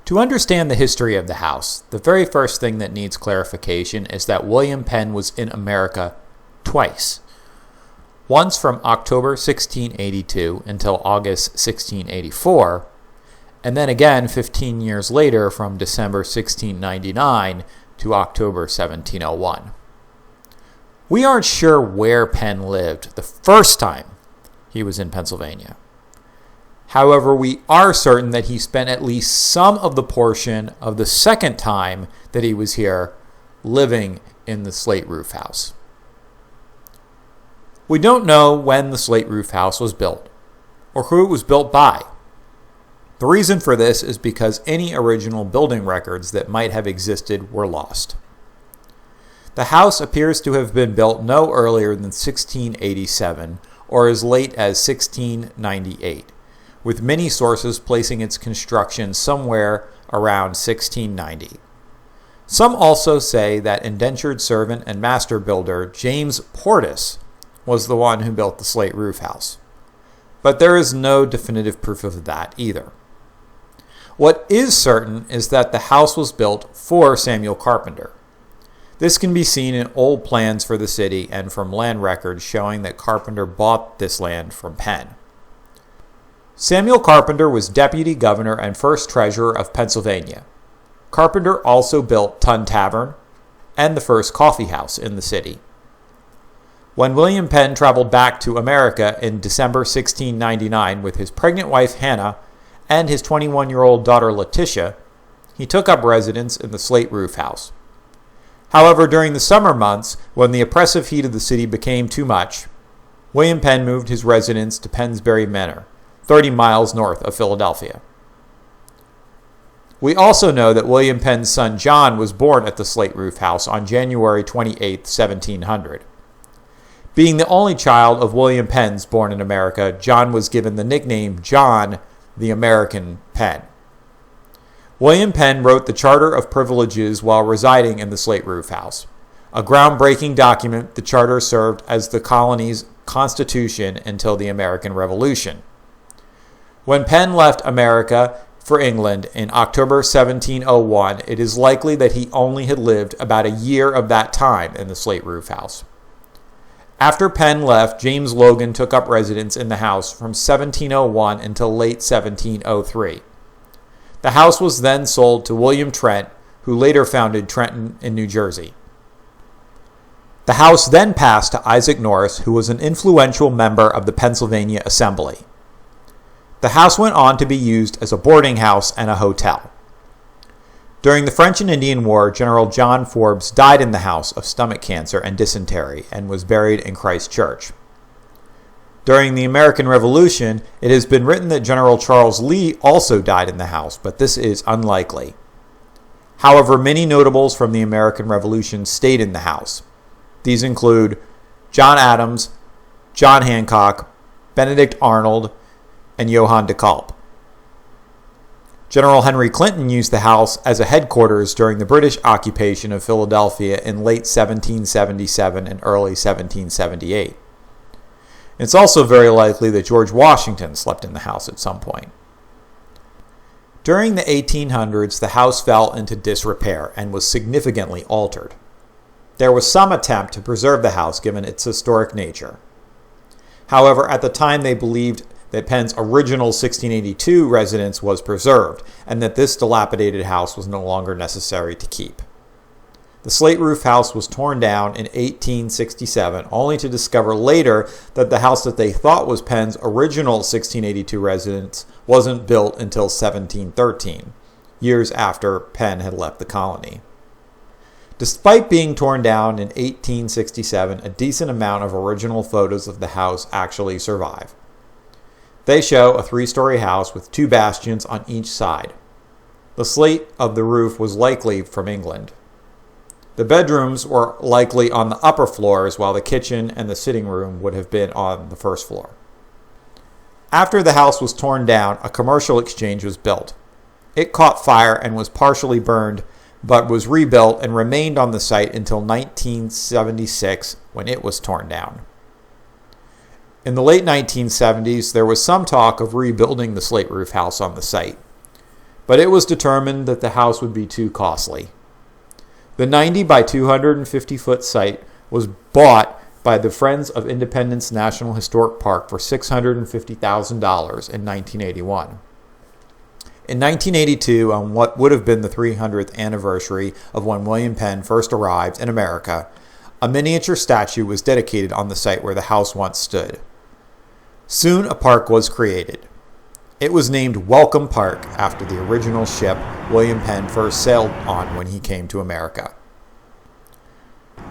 To understand the history of the house, the very first thing that needs clarification is that William Penn was in America twice. Once from October 1682 until August 1684, and then again 15 years later from December 1699 to October 1701. We aren't sure where Penn lived the first time he was in Pennsylvania. However, we are certain that he spent at least some of the portion of the second time that he was here living in the slate roof house. We don't know when the slate roof house was built or who it was built by. The reason for this is because any original building records that might have existed were lost. The house appears to have been built no earlier than 1687 or as late as 1698, with many sources placing its construction somewhere around 1690. Some also say that indentured servant and master builder James Portis was the one who built the slate roof house, but there is no definitive proof of that either. What is certain is that the house was built for Samuel Carpenter. This can be seen in old plans for the city and from land records showing that Carpenter bought this land from Penn. Samuel Carpenter was deputy governor and first treasurer of Pennsylvania. Carpenter also built Tun Tavern and the first coffee house in the city. When William Penn traveled back to America in December 1699 with his pregnant wife Hannah and his 21-year-old daughter Letitia, he took up residence in the slate roof house. However, during the summer months, when the oppressive heat of the city became too much, William Penn moved his residence to Pennsbury Manor, 30 miles north of Philadelphia. We also know that William Penn's son John was born at the slate roof house on January 28, 1700. Being the only child of William Penns born in America, John was given the nickname John the American Penn. William Penn wrote the Charter of Privileges while residing in the slate roof house. A groundbreaking document, the charter served as the colony's constitution until the American Revolution. When Penn left America for England in October 1701, it is likely that he only had lived about a year of that time in the slate roof house. After Penn left, James Logan took up residence in the house from 1701 until late 1703. The house was then sold to William Trent, who later founded Trenton in New Jersey. The house then passed to Isaac Norris, who was an influential member of the Pennsylvania Assembly. The house went on to be used as a boarding house and a hotel. During the French and Indian War, General John Forbes died in the house of stomach cancer and dysentery and was buried in Christ Church. During the American Revolution, it has been written that General Charles Lee also died in the house, but this is unlikely. However, many notables from the American Revolution stayed in the house. These include John Adams, John Hancock, Benedict Arnold, and Johann de Kalb. General Henry Clinton used the house as a headquarters during the British occupation of Philadelphia in late 1777 and early 1778. It's also very likely that George Washington slept in the house at some point. During the 1800s, the house fell into disrepair and was significantly altered. There was some attempt to preserve the house given its historic nature. However, at the time they believed that Penn's original 1682 residence was preserved and that this dilapidated house was no longer necessary to keep. The slate roof house was torn down in 1867, only to discover later that the house that they thought was Penn's original 1682 residence wasn't built until 1713, years after Penn had left the colony. Despite being torn down in 1867, a decent amount of original photos of the house actually survive. They show a 3-story house with 2 bastions on each side. The slate of the roof was likely from England. The bedrooms were likely on the upper floors, while the kitchen and the sitting room would have been on the first floor. After the house was torn down, a commercial exchange was built. It caught fire and was partially burned, but was rebuilt and remained on the site until 1976, when it was torn down. In the late 1970s, there was some talk of rebuilding the slate roof house on the site. but it was determined that the house would be too costly. The 90 by 250-foot site was bought by the Friends of Independence National Historic Park for $650,000 in 1981. In 1982, on what would have been the 300th anniversary of when William Penn first arrived in America, a miniature statue was dedicated on the site where the house once stood. Soon a park was created. It was named Welcome Park after the original ship William Penn first sailed on when he came to America.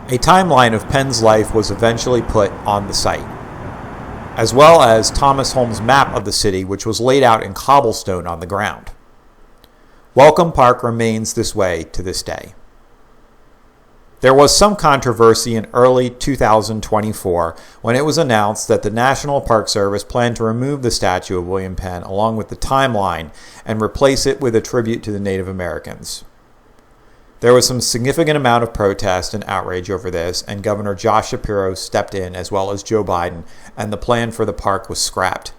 A timeline of Penn's life was eventually put on the site, as well as Thomas Holmes' map of the city, which was laid out in cobblestone on the ground. Welcome Park remains this way to this day. There was some controversy in early 2024 when it was announced that the National Park Service planned to remove the statue of William Penn along with the timeline and replace it with a tribute to the Native Americans. There was some significant amount of protest and outrage over this, and Governor Josh Shapiro stepped in as well as Joe Biden, and the plan for the park was scrapped.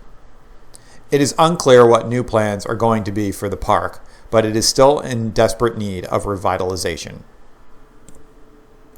It is unclear what new plans are going to be for the park, but it is still in desperate need of revitalization.